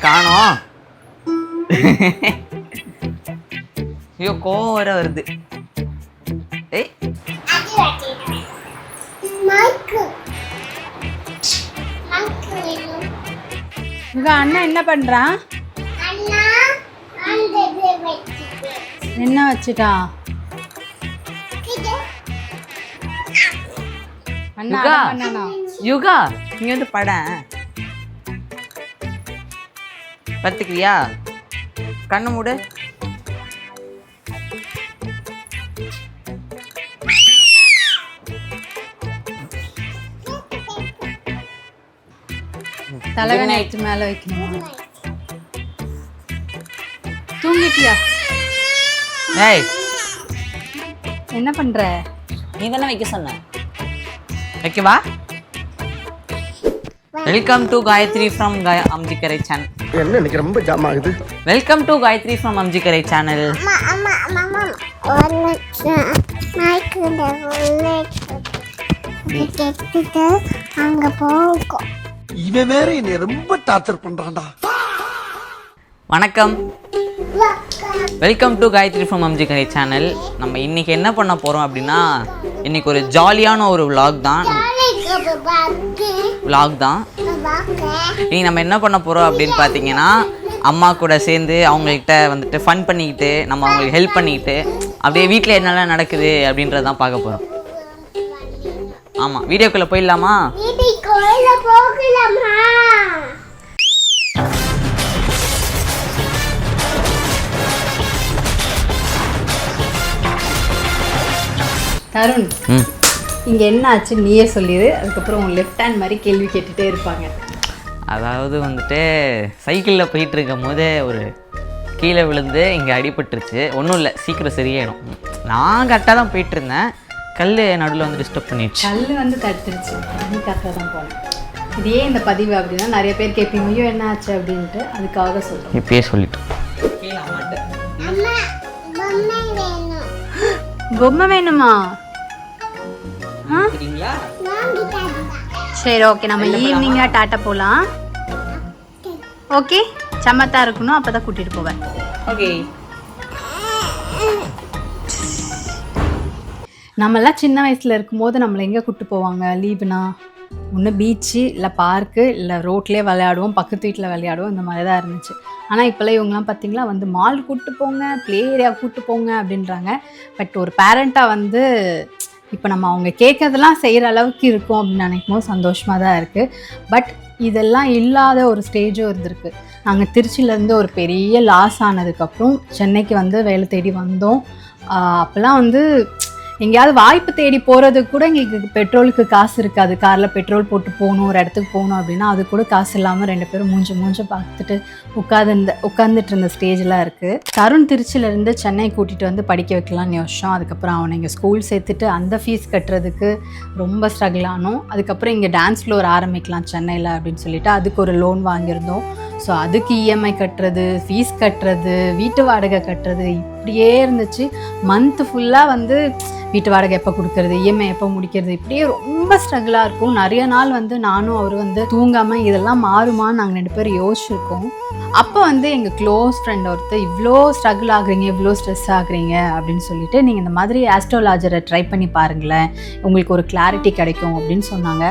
காணோம். ஐயோ கோவம் வர வருது. ஏய் இவ அண்ணா என்ன பண்றான்? என்ன வச்சுட்டா? அண்ணா பண்ணானா? யுகா இங்க வந்து பட பத்துக்கிறியா? கண்ணு மூடு. தலைவனை எடுத்து மேல வைக்கணுமா? தூங்கிட்டியா? ஏய் என்ன பண்ற? நீ தானே வைக்க சொன்ன. ஓகேவா? Welcome to Gayathri from Amjikkarai channel. என்ன எனக்கு ரொம்ப ஜாம் ஆகுது. Welcome to Gayathri from Amjikkarai channel. அங்க போகும். இவன் வேற என்னை ரொம்ப டார்ச்சர் பண்றான்டா. வணக்கம், welcome to Gayathri from Amjikkarai channel. நம்ம இன்னைக்கு என்ன பண்ண போறோம் அப்படின்னா, இன்னைக்கு ஒரு ஜாலியான ஒரு vlog தான். இன்னைக்கு நம்ம என்ன பண்ண போறோம் அப்படின்னு பார்த்தீங்கன்னா, அம்மா கூட சேர்ந்து அவங்கள்ட்ட வந்துட்டு ஃபன் பண்ணிக்கிட்டு, நம்ம அவங்களுக்கு ஹெல்ப் பண்ணிக்கிட்டு, அப்படியே வீட்டில் என்னெல்லாம் நடக்குது அப்படின்றதான் பார்க்க போகிறோம். ஆமாம், வீடியோக்குள்ளே போயிடலாமா? தருண், இங்க என்ன ஆச்சு நீயே சொல்லிடு. அதுக்கப்புறம் உன் லெஃப்ட் ஹேண்ட் மாதிரி கேள்வி கேட்டுட்டே இருப்பாங்க. அதாவது வந்துட்டு சைக்கிளில் போயிட்டு இருக்கும் போது ஒரு கீழே விழுந்து இங்கே அடிபட்டுருச்சு. ஒன்றும் இல்லை, சீக்கிரம் சரியாயிடும். நான் கரெக்டாக தான் போயிட்டு இருந்தேன், கல் நடுவில் வந்து டிஸ்டர்ப் பண்ணிடுச்சு. கல் வந்து தடுத்துருச்சு, நீ கரெக்டாக தான் போனேன். இதே இந்த பதிவு அப்படின்னா நிறைய பேர் கேட்பீங்க, ஐயோ என்ன ஆச்சு அப்படின்ட்டு. அதுக்காக சொல்கிறேன், இப்பயே சொல்லிட்டேன். பொம்மை வேணுமா? சரி, ஓகே, நம்ம ஈவினிங்கா டாட்டா போகலாம். ஓகே, சமத்தா இருக்கணும், அப்பதான் கூட்டிட்டு போவேன். ஓகே. நம்மளாம் சின்ன வயசுல இருக்கும்போது நம்மளை எங்கே கூப்பிட்டு போவாங்க லீவுனா? ஒன்று பீச்சு, இல்லை பார்க்கு, இல்லை ரோட்லேயே விளையாடுவோம், பக்கத்து வீட்டில் விளையாடுவோம், இந்த மாதிரி தான் இருந்துச்சு. ஆனால் இப்போல்லாம் இவங்கெல்லாம் பார்த்தீங்களா வந்து மால் கூப்பிட்டு போங்க, ப்ளே ஏரியா கூப்பிட்டு போங்க அப்படின்றாங்க. பட் ஒரு பேரண்ட்டாக வந்து இப்போ நம்ம அவங்க கேட்கறதெல்லாம் செய்கிற அளவுக்கு இருக்கும் அப்படின்னு நினைக்கும் போது சந்தோஷமாக தான் இருக்குது. பட் இதெல்லாம் இல்லாத ஒரு ஸ்டேஜும் இருந்திருக்கு. நாங்கள் திருச்சியிலேருந்து ஒரு பெரிய லாஸ் ஆனதுக்கப்புறம் சென்னைக்கு வந்து வேலை தேடி வந்தோம். அப்போல்லாம் வந்து எங்கேயாவது வாய்ப்பு தேடி போகிறதுக்கு கூட எங்களுக்கு பெட்ரோலுக்கு காசு இருக்காது. காரில் பெட்ரோல் போட்டு போகணும், ஒரு இடத்துக்கு போகணும் அப்படின்னா அது கூட காசு இல்லாமல் ரெண்டு பேரும் மூஞ்ச பார்த்துட்டு உட்காந்துட்டு இருந்த ஸ்டேஜெலாம் இருக்குது. தருண் திருச்சியிலேருந்து சென்னை கூட்டிகிட்டு வந்து படிக்க வைக்கலான்னு யோசிச்சோம். அதுக்கப்புறம் அவனை இங்கே ஸ்கூல் சேர்த்துட்டு அந்த ஃபீஸ் கட்டுறதுக்கு ரொம்ப ஸ்ட்ரகிள் ஆனோம். அதுக்கப்புறம் இங்கே டான்ஸ் ஃப்ளோர் ஆரம்பிக்கலாம் சென்னையில் அப்படின்னு சொல்லிட்டு அதுக்கு ஒரு லோன் வாங்கியிருந்தோம். ஸோ அதுக்கு இஎம்ஐ கட்டுறது, ஃபீஸ் கட்டுறது, வீட்டு வாடகை கட்டுறது, இப்படியே இருந்துச்சு. மந்த்து ஃபுல்லாக வந்து வீட்டு வாடகை எப்போ கொடுக்கறது, இஎம்ஐ எப்போ முடிக்கிறது, இப்படியே ரொம்ப ஸ்ட்ரகிளாக இருக்கும். நிறைய நாள் வந்து நானும் அவர் வந்து தூங்காமல் இதெல்லாம் மாறுமான்னு நாங்கள் ரெண்டு பேரும் யோசிச்சிருக்கோம். அப்போ வந்து எங்கள் க்ளோஸ் ஃப்ரெண்ட் ஒருத்தர், இவ்வளோ ஸ்ட்ரகிள் ஆகுறீங்க, இவ்வளோ ஸ்ட்ரெஸ் ஆகுறீங்க அப்படின்னு சொல்லிட்டு நீங்கள் இந்த மாதிரி ஆஸ்ட்ரோலாஜரை ட்ரை பண்ணி பாருங்களேன், உங்களுக்கு ஒரு கிளாரிட்டி கிடைக்கும் அப்படின்னு சொன்னாங்க.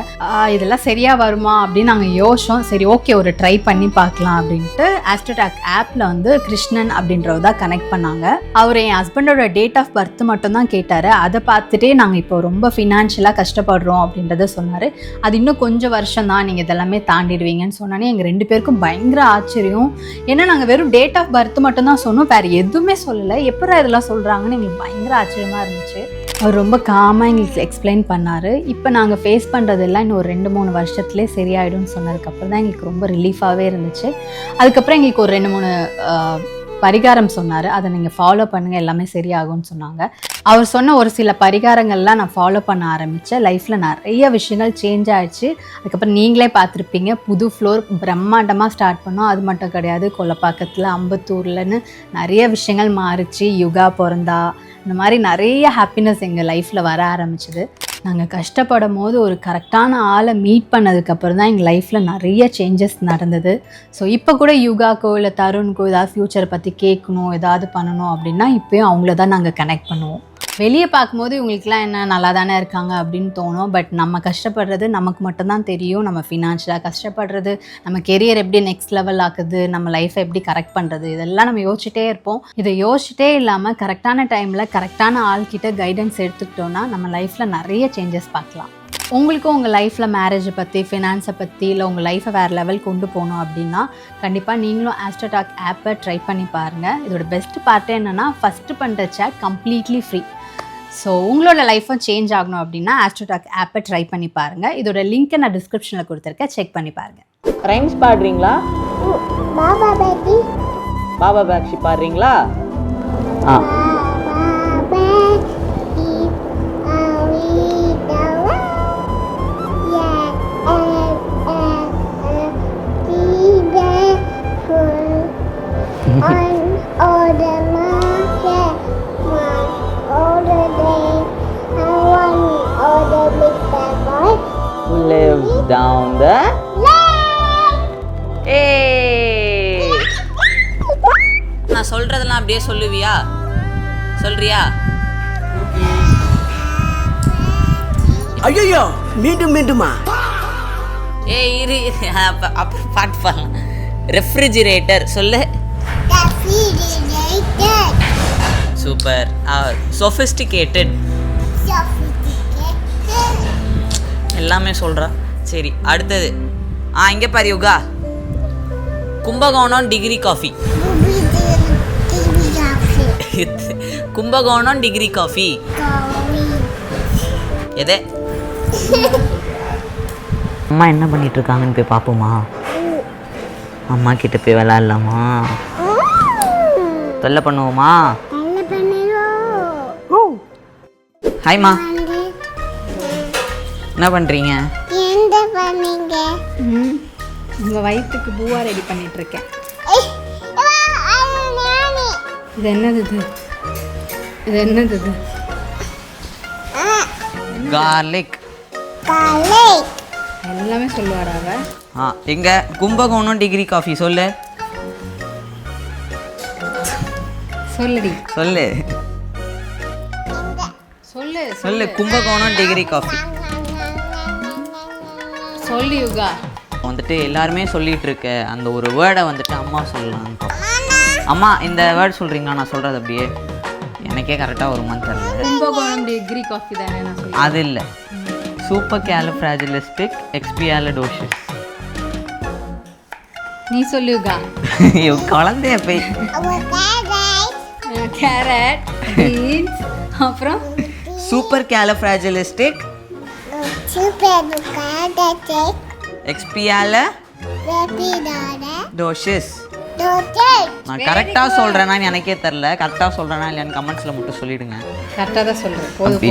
இதெல்லாம் சரியாக வருமா அப்படின்னு நாங்கள் யோசிச்சோம். சரி, ஓகே, ஒரு ட்ரை பண்ணி பார்க்கலாம் அப்படின்ட்டு ஆஸ்ட்ரோடாக் ஆப்பில் வந்து கிருஷ்ணன் அப்படின்றவர் தான் கனெக்ட் பண்ணாங்க. அவர் என் ஹஸ்பண்டோட டேட் ஆஃப் பர்த் மட்டும் தான் கேட்டார். அதை பார்த்துட்டே நாங்கள் இப்போ ரொம்ப ஃபினான்ஷியலாக கஷ்டப்படுறோம் அப்படின்றத சொன்னார். அது இன்னும் கொஞ்சம் வருஷம் தான், நீங்கள் இதெல்லாமே தாண்டிடுவீங்கன்னு சொன்னானே எங்கள் ரெண்டு பேருக்கும் பயங்கர ஆச்சரியம். ஏன்னா நாங்கள் வெறும் டேட் ஆஃப் பர்த் மட்டும் தான் சொன்னோம், வேறு எதுவுமே சொல்லலை. எப்போ இதெல்லாம் சொல்கிறாங்கன்னு எங்களுக்கு பயங்கர ஆச்சரியமாக இருந்துச்சு. அவர் ரொம்ப காமாக எங்களுக்கு எக்ஸ்பிளைன் பண்ணார். இப்போ நாங்கள் ஃபேஸ் பண்ணுறதெல்லாம் இன்னும் ஒரு 2-3 வருஷத்துலேயே சரியாயிடும்னு சொன்னதுக்கப்புறம் தான் எங்களுக்கு ரொம்ப ரிலீஃபாகவே இருந்துச்சு. அதுக்கப்புறம் எங்களுக்கு ஒரு 2-3 பரிகாரம் சொன்னார். அதை நீங்கள் ஃபாலோ பண்ணுங்கள், எல்லாமே சரியாகும்னு சொன்னாங்க. அவர் சொன்ன ஒரு சில பரிகாரங்கள்லாம் நான் ஃபாலோ பண்ண ஆரம்பித்தேன். லைஃப்பில் நிறைய விஷயங்கள் சேஞ்ச் ஆகிடுச்சு. அதுக்கப்புறம் நீங்களே பார்த்துருப்பீங்க, புது ஃப்ளோர் பிரம்மாண்டமாக ஸ்டார்ட் பண்ணோம். அது மட்டும் கிடையாது, கொல்லப்பாக்கத்தில், அம்பத்தூர்லன்னு நிறைய விஷயங்கள் மாறிச்சு. யுகா பிறந்தா, இந்த மாதிரி நிறைய ஹாப்பினஸ் எங்கள் லைஃப்பில் வர ஆரம்பிச்சிது. நாங்கள் கஷ்டப்படும் போது ஒரு கரெக்டான ஆளை மீட் பண்ணதுக்கப்புறம் தான் எங்கள் லைஃப்பில் நிறைய சேஞ்சஸ் நடந்தது. ஸோ இப்போ கூட யுகாக்கோ இல்லை தருணுக்கோ ஏதாவது ஃப்யூச்சரை பற்றி கேட்கணும், ஏதாவது பண்ணணும் அப்படின்னா இப்போயும் அவங்கள தான் நாங்கள் கனெக்ட் பண்ணுவோம். வெளியே பார்க்கும்போது இவங்களுக்குலாம் என்ன நல்லா தானே இருக்காங்க அப்படின்னு தோணும். பட் நம்ம கஷ்டப்படுறது நமக்கு மட்டும்தான் தெரியும். நம்ம ஃபினான்ஷியலாக கஷ்டப்படுறது, நம்ம கெரியர் எப்படி நெக்ஸ்ட் லெவல் ஆக்குது, நம்ம லைஃப்பை எப்படி கரெக்ட் பண்ணுறது, இதெல்லாம் நம்ம யோசிச்சுட்டே இருப்போம். இதை யோசிச்சுட்டே இல்லாமல் கரெக்டான டைமில் கரெக்டான ஆள்கிட்ட கைடன்ஸ் எடுத்துக்கிட்டோன்னா நம்ம லைஃப்பில் நிறைய சேஞ்சஸ் பார்க்கலாம். உங்களுக்கும் உங்கள் லைஃப்பில் மேரேஜை பற்றி, ஃபினான்ஸை பற்றி, இல்லை உங்கள் லைஃப்பை வேறு லெவல் கொண்டு போகணும் அப்படின்னா கண்டிப்பாக நீங்களும் ஆஸ்ட்ரோடாக் ஆப்பை ட்ரை பண்ணி பாருங்கள். இதோட பெஸ்ட் பார்ட்டே என்னென்னா ஃபஸ்ட்டு பண்ணுற சேட் கம்ப்ளீட்லி ஃப்ரீ. ஸோ உங்களோட லைஃப்பும் சேஞ்ச் ஆகணும் அப்படின்னா ஆஸ்ட்ரோடாக் ஆப்பை ட்ரை பண்ணி பாருங்கள். இதோட லிங்க்கை நான் டிஸ்கிரிப்ஷனில் கொடுத்துருக்கேன், செக் பண்ணி பாருங்கள். ரைம்ஸ் பாடுறீங்களா? பாபா பேட்டி பாபா பாக்ஷி பாடுறீங்களா? ஆ lives down the நான் சொல்றதெல்லாம் அப்படியே சொல்லுவியா? சொல்றியா? ஐயோ மீண்டும் மீண்டுமா? இரு அப்புறம் பாட்டு பாடலாம். ரெஃப்ரிஜிரேட்டர் சொல்லு. சூப்பர். சொஃபிஸ்டிகேட்டட் எல்லாமே சொல்கிறா. சரி அடுத்தது இங்கே பாரு Yuga. Kumbakonam degree coffee. Kumbakonam degree coffee எது? அம்மா என்ன பண்ணிட்டு இருக்காங்கன்னு போய் பார்ப்போமா? அம்மா கிட்ட போய் விளையாடலாமா? தொல்லை பண்ணுவோமா? ஹாய்மா, என்ன பண்ணுறீங்க? உங்கள் வயிற்றுக்கு பூவா ரெடி பண்ணிகிட்ருக்கேன். இது என்னது? இது என்னது? கார்லிக். எல்லாமே சொல்லுவாரா அவ? எங்க கும்பகோணம் டிகிரி காஃபி சொல்லு. சொல்லுடி. சொல்லு சொல்லு சொல்லு. கும்பகோணம் டிகிரி காஃபி சொல்லு யுகா. வந்துட்டு எல்லாருமே சொல்லிட்டு இருக்க அந்த ஒரு வேர்டை வந்துட்டு அம்மா சொல்லலாம். அம்மா இந்த வேர்டு சொல்றீங்களா? நான் சொல்றது அப்படியே எனக்கே கரெக்டாக ஒரு மந்த் தரல. கும்பகோணம் டிகிரி காஃபி தானே நான் சொல்றேன். அது இல்லை, சூப்பர் கேலிஃப்ராஜிலிஸ்டிக் எக்ஸ்பியாலிடோசிஸ். நீ சொல்லு யுகா. குழந்தைய போய் கேரட், பீன்ஸ், அப்புறம் சூப்பர் கேலிஃப்ராஜிலிஸ்டிக் எக்ஸ்பியாலிடோசிஸ். நான் கரெக்டாக சொல்கிறேன்னா எனக்கே தெரில. கரெக்டாக சொல்கிறேன்னா இல்லையான்னு கமெண்ட்ஸில் மட்டும் சொல்லிவிடுங்க. கரெக்டாக தான் சொல்கிறேன். போதும்.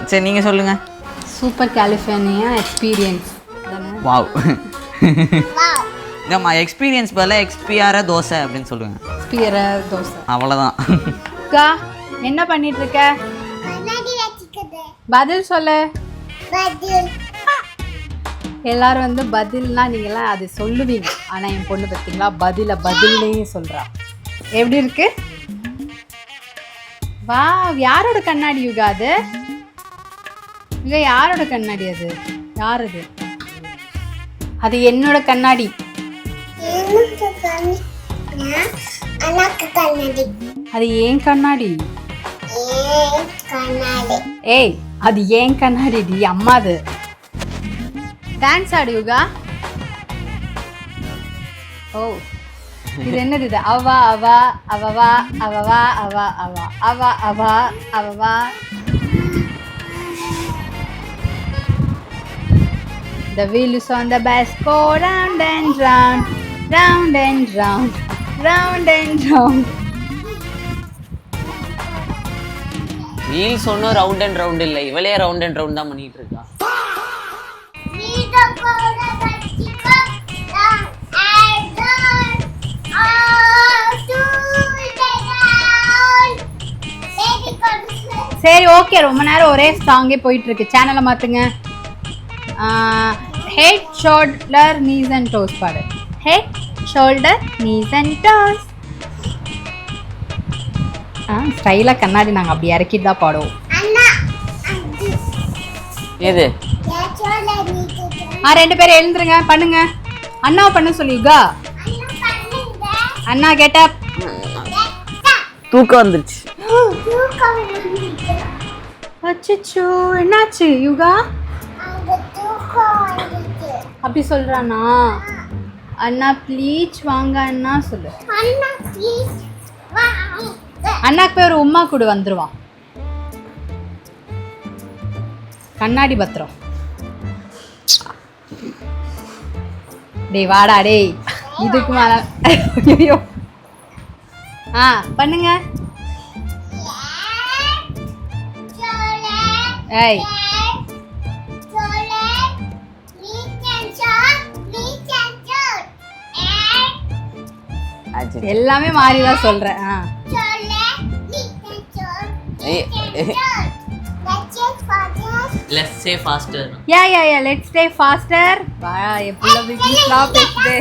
சரி நீங்கள் சொல்லுங்கள். Super California experience. வாவ். இல்லைம்மா, எக்ஸ்பீரியன்ஸ் பதிலாக எக்ஸ்பியார தோசை அப்படின்னு சொல்லுங்கள். எக்ஸ்பியார தோசை அவ்வளோதான். அக்கா என்ன பண்ணிட்டு இருக்க? பதில் சொல்லு. எல்லாரும் வந்து பதில்னா நீங்களாம் அது சொல்லுவீங்க. ஆனால் என் பொண்ணு பார்த்தீங்களா பதில்னே சொல்கிறா. எப்படி இருக்கு? வா, யாரோட கண்ணாடி யுகா அது? இல்லை யாரோட கண்ணாடி அது? யார் அது? அது என்னோட கண்ணாடி. அது ஏன் கண்ணாடி? ஏய், அது ஏன் கண்ணாடி டி, அம்மாது. டான்ஸ் ஆடு யுகா. ஓ, இது என்னது? இது அவா அவா அவவா அவவா அவா அவா அவா அவா அவவா. The wheel is on the bus, go round and round, round and round, round and round. Wheel சொன்ன ரவுண்ட் அண்ட் ரவுண்ட் இல்லை, இவளே ரவுண்ட் அண்ட் ரவுண்ட் தான் பண்ணிட்டு இருக்கா. சரி ஓகே, ரொம்ப நேரம் ஒரே சாங்கே போயிட்டு இருக்கு. சேனலை மாத்துங்க. Head shoulder knees and toes பாடு. Head shoulder knees and toes. ஸ்டைலாக கண்ணாடி நாங்கள் அப்படி இறக்கிட்டு தான் பாடுவோம். எது? 2 பேரும் எழுந்துருங்க, பண்ணுங்க. அண்ணா பண்ண சொல்லியுகா. அண்ணா கெட்டப். தூக்கம் வந்துருச்சு. அச்சோ, என்னாச்சு யுகா? அப்படி சொல்றானா? அண்ணா ப்ளீஸ் வாங்க அண்ணா சொல்லு. அண்ணாக்கு போய் ஒரு உம்மா கூட வந்துருவான். கண்ணாடி பத்திரம். டேய் வாடா டேய், இதுக்கு மேல ஐயோ. பண்ணுங்க. ஏய் எல்லாமே மாறி தான் சொல்றேன். Let's say faster. Yeah, let's stay faster. வா எப்பல பிசினஸ் லா பேசுதே.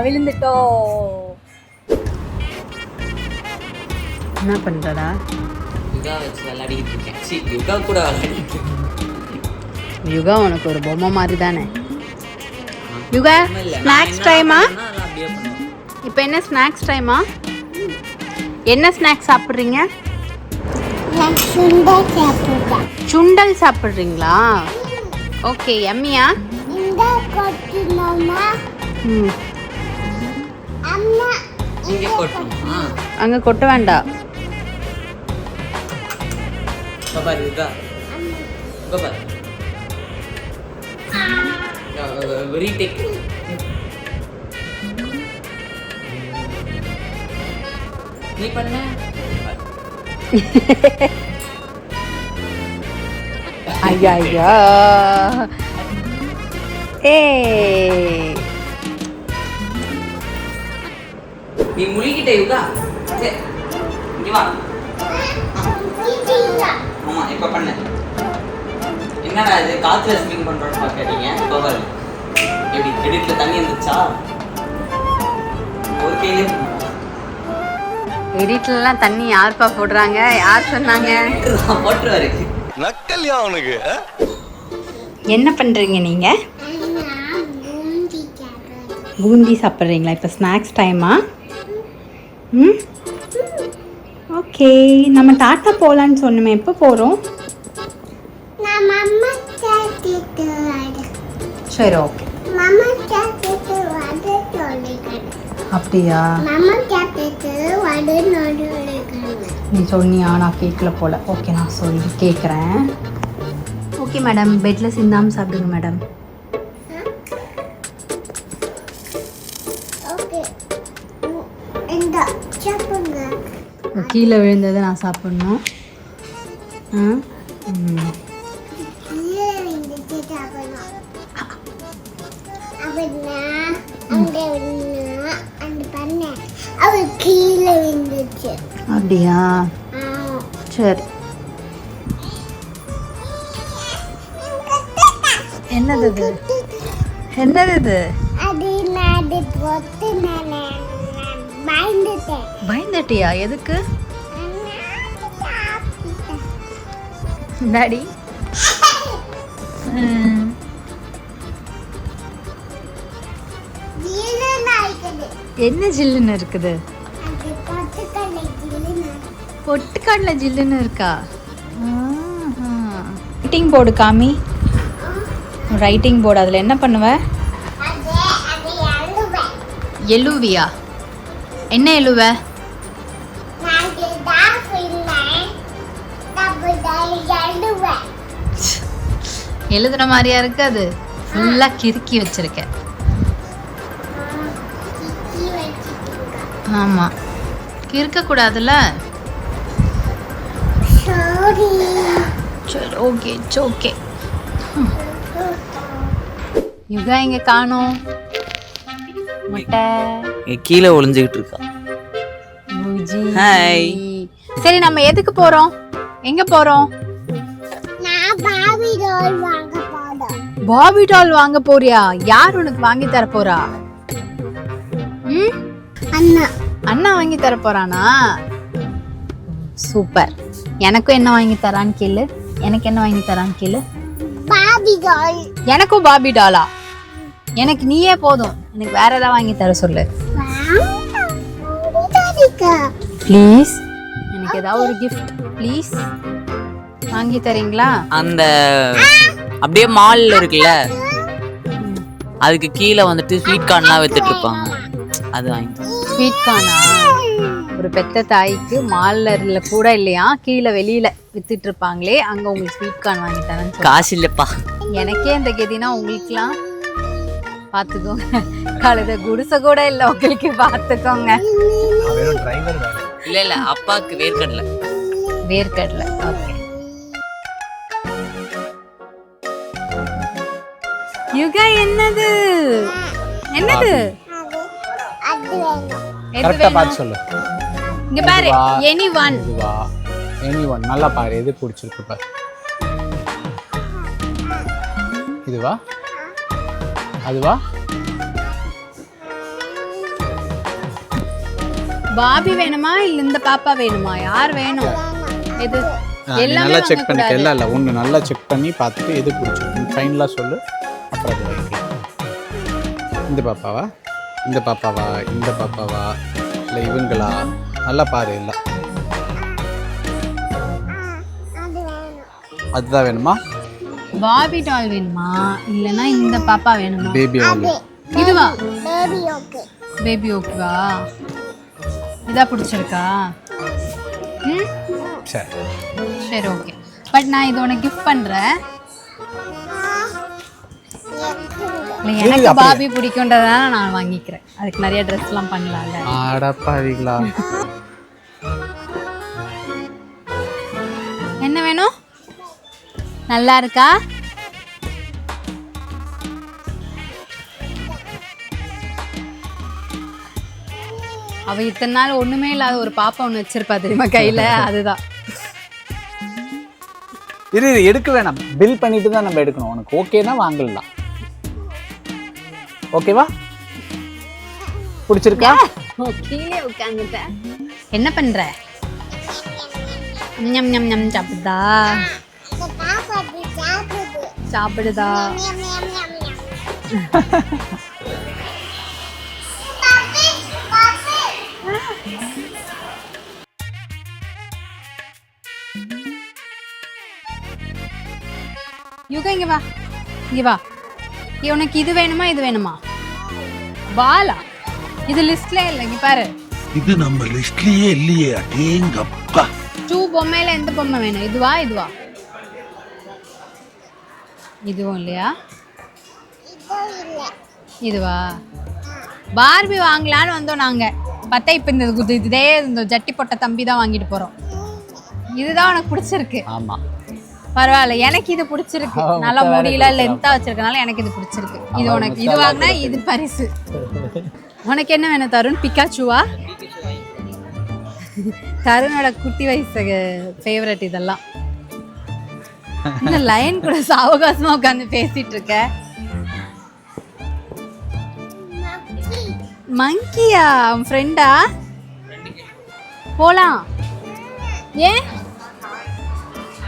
விழுந்துட்டோ. என்ன பண்றடா? யுகா வச்சு விளையாடிட்டு இருக்கேன். சி யுகா கூட விளையாடிட்டு இருக்கேன். யுகா உனக்கு ஒரு பொம்மை மாதிரி தானே. யுகா ஸ்நாக்ஸ் டைமா? இப்போ என்ன ஸ்நாக்ஸ் டைமா? என்ன ஸ்நாக்ஸ் சாப்பிட்றீங்க? சுண்டல் சாப்பிட்றீங்களா? ஓகே, எம்மியா? அங்கே கொட்ட வேண்டாம். நீ பண்ண ஐயா ஏ நீ முழிக்கிட்ட யுகா. இங்க வா. ஆமா இப்ப பண்ண. என்னடா இது காத்துல ஸ்விங் பண்றோம்னு பாக்கறீங்க. பவர் எப்படி எடிட்ல தண்ணி வந்துச்சா? ஒரு கையிலே எடிட்லலாம் தண்ணி யார்ப்பா போடுறாங்க? யார் சொன்னாங்க? போட்டுருவாரு. நக்கல்யா அவனுக்கு. என்ன பண்றீங்க நீங்க? பூந்தி சாப்பிட்றீங்களா? இப்போ ஸ்நாக்ஸ் டைமா? ஓகே, நம்ம டாட்டா போகலான்னு சொன்னோமே, எப்போ போகிறோம்? சரி ஓகே. அப்படியா? நீ சொன்னியா? நான் கேட்கல போல. ஓகே, நான் சொல்லி கேட்குறேன். ஓகே மேடம், பெட்டில் சிந்தாமல் சாப்பிடுங்க மேடம். கீழே விழுந்ததை நான் சாப்பிட்ணும். அப்படியா? சரி. என்னது இது? என்னது இது? பயந்துட்டியா? எதுக்கு டாடி? என்ன ஜில்லுன்னு இருக்குது? பொட்டுக்கடலை ஜில்லுன்னு இருக்கா? ரைட்டிங் போர்டு காமி. ரைட்டிங் போர்டு, அதில் என்ன பண்ணுவ? எழுவியா? என்ன எழுவ? எழுதுற மாதிரியா இருக்கு? அது ஃபுல்லா கிறுக்கி வச்சிருக்க. ஆமா, கிறுக்க கூடாதுல்ல. சரி ஓகே, இட்ஸ் ஓகே. யுகா இங்க காணோம். முட்டை இங்க கீழே ஒளிஞ்சுக்கிட்டு இருக்கா. ஹாய். சரி நம்ம எதுக்கு போறோம்? எங்க போறோம்? நான் பாபி டால் வாங்க போறேன். பாபி டால் வாங்க போறியா? யார் உனக்கு வாங்கி தர போறா? அண்ணா அண்ணா வாங்கி தர போறானா? சூப்பர். எனக்கும் என்ன வாங்கி தரான்னு கேளு. எனக்கு என்ன வாங்கி தரான்னு கேளு. பாபி டால். எனக்கும் பாபி டாலா? எனக்கு நீயே போதும். எனக்கு வேற ஏதாவது வாங்கி தர சொல்லு ப்ளீஸ். எனக்கு ஏதாவது ஒரு gift ப்ளீஸ் வாங்கி தரீங்களா? அந்த அப்படியே மால்ல இருக்குல்ல, அதுக்கு கீழே வந்துட்டு ஸ்வீட் கார்ன்லாம் வித்துட்டு இருப்பாங்க, அது வாங்கி. Sweet Karnaugh? ஒரு பெத்த தாய்க்கு மால்ல கூட இல்லையா, கீழே வெளியில வித்துட்டு இருப்பாங்களே, அங்க உங்களுக்கு ஸ்வீட் கார்ன் வாங்கி தரேன்னு காசு இல்லப்பா. எனக்கே இந்த கதினா உங்களுக்குலாம் பாத்துக்கோங்க. கழுத குடிசை கூட இல்ல உங்களுக்கு, பாத்துக்கோங்க. இல்ல இல்ல, அப்பாக்கு வேர்க்கடலை. வேர்க்கடலை. ஓகே. யுகா என்னது என்னது? அது வேணும். கரெக்டா பார்த்து சொல்லு. இங்க பாரு, anyone. இதுவா? anyone. நல்லா பாரு, எது பிடிச்சிருக்கு பாரு. இதுவா? அதுவா? பாபி வேணுமா இல்ல இந்த பாப்பா வேணுமா? யார் வேணும்? எது? எல்லாமே நல்லா செக் பண்ணிக்க. வாங்கக்கூடாது. இல்ல ஒன்று நல்லா செக் பண்ணி பார்த்துட்டு எது பிடிச்சிருக்கு ஃபைனலாக சொல்லு, அப்புறம் அது வாங்கிக்கலாம். இந்த பாப்பாவா, இந்த பாப்பாவா, இந்த பாப்பாவா, இல்லை இவங்களா? நல்லா பாரு. இல்லை அது வேணும். அதுதான் வேணுமா? பாபி டால் வேணுமா இல்லனா இந்த பாப்பா வேணுமா? பேபி ஒன்று. இதுவா? Baby okay. பேபி ஓகேவா? இதா பிடிச்சிருக்கா? ம் சரி சரி ஓகே. பட் நான் இது உனக்கு கிஃப்ட் பண்றேன். இல்லை, எனக்கு பாபி பிடிக்குன்றதால நான் வாங்கிக்கிறேன். அதுக்கு நிறைய ட்ரெஸ்லாம் பண்ணலாம்ல. ஆடப்பாவீங்களா? என்ன வேணும்? நல்லா இருக்கா? அவ இத்தனை நாள் ஒண்ணுமே இல்லாத ஒரு பாப்பா ஒண்ணு வச்சிருப்பா தெரியுமா கையில, அதுதான். இது எடுக்க வேணாம், பில் பண்ணிட்டு தான் நம்ம எடுக்கணும். உனக்கு ஓகேனா வாங்கலாம். ஓகேவா? பிடிச்சிருக்கா? கீழே உட்காந்துட்டேன். என்ன பண்ற? ஞம் ஞம் ஞம் சாப்பிடுதா? இந்த பாப்பா அப்படி சாப்பிடுது. சாப்பிடுதா? ஞம் ஞம் ஞம் ஞம். பாப்பி பாப்பி. யுகா இங்க வா, இங்க வா. உனக்கு இது வேணுமா இது வேணுமா? பாலா? இது லிஸ்ட்ல இல்ல, இங்க பாரு. இது நம்ம லிஸ்ட்லயே இல்லையே. அடேங்கப்பா. 2 பொம்மையில எந்த பொம்மை வேணும்? இதுவா இதுவா? இதுவும் இல்லையா? இதோ இல்ல. இதுவா? பார்பி வாங்கலான்னு வந்தோம் நாங்க. பார்த்தா இப்ப இதே இந்த ஜட்டி போட்ட தம்பி தான் வாங்கிட்டு போறோம். இதுதான் உனக்கு பிடிச்சிருக்கு? ஆமா, பரவாயில்ல, எனக்கு இது பிடிச்சிருக்கு. நல்லா முடியல லென்த்தா வச்சிருக்கனால எனக்கு இது பிடிச்சிருக்கு. இது உனக்கு, இது வாங்கினா இது பரிசு. உனக்கு என்ன வேணும் தருண்? பிக்காச்சுவா? தருணோட குட்டி வயசு ஃபேவரட் இதெல்லாம். இந்த லைன் கூட சாவகாசமா உட்காந்து பேசிட்டு இருக்க. மங்கியா? உன் ஃப்ரெண்டா? போலாம். ஏன்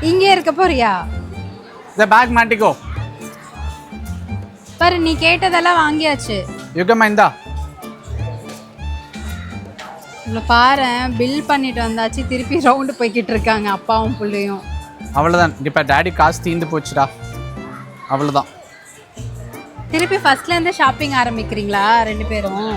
இங்கே இருக்க போறியா? இந்த பேக் மாட்டிக்கோ. பாரு, நீ கேட்டதெல்லாம் வாங்கியாச்சு. யுகமா இந்தா. இவ்வளோ பாரு, பில் பண்ணிட்டு வந்தாச்சு. திருப்பி ரவுண்டு போய்கிட்டு இருக்காங்க அப்பாவும் பிள்ளையும். அவ்வளோதான். இப்போ டேடி காசு தீந்து போச்சுடா, அவ்வளோதான். திருப்பி ஃபர்ஸ்ட்ல இருந்து ஷாப்பிங் ஆரம்பிக்கிறீங்களா 2 பேரும்?